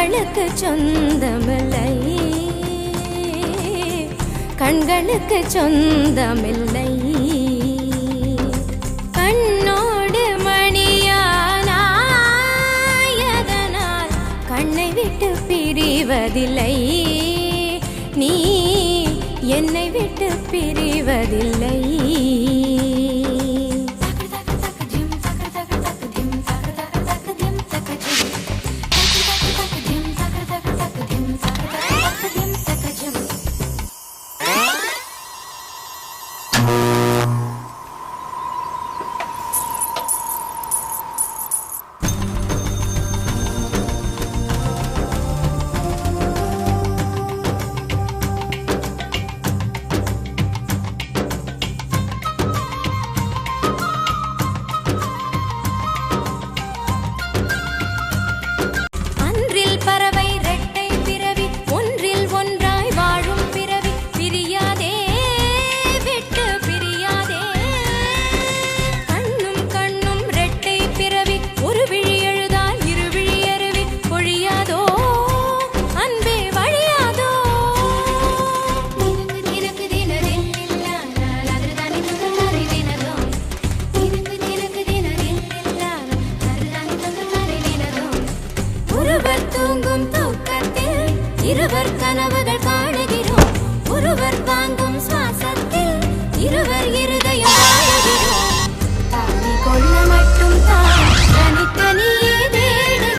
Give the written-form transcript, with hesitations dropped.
கண்களுக்கு சொந்தமில்லை, கண்களுக்கு சொந்தமில்லை. கண்ணோடு மணியானாயதனால் கண்ணை விட்டு பிரிவதில்லை, நீ என்னை விட்டு பிரிவதில்லை. பறவை ரெட்டை பிறவி, ஒன்றில் ஒன்றாய் வாழும் பிறவி, பிரியாதே விட்டு பிரியாதே. கண்ணும் கண்ணும் ரெட்டை பிறவி, ஒரு விழி எழுதால் இரு விழி அருவி பொழியாதோ, அன்பே வழியாதோ. ஒருவர் தூங்கும் தூக்கத்தில் இருவர் கனவுகள் காணுகிறோம், ஒருவர் வாங்கும்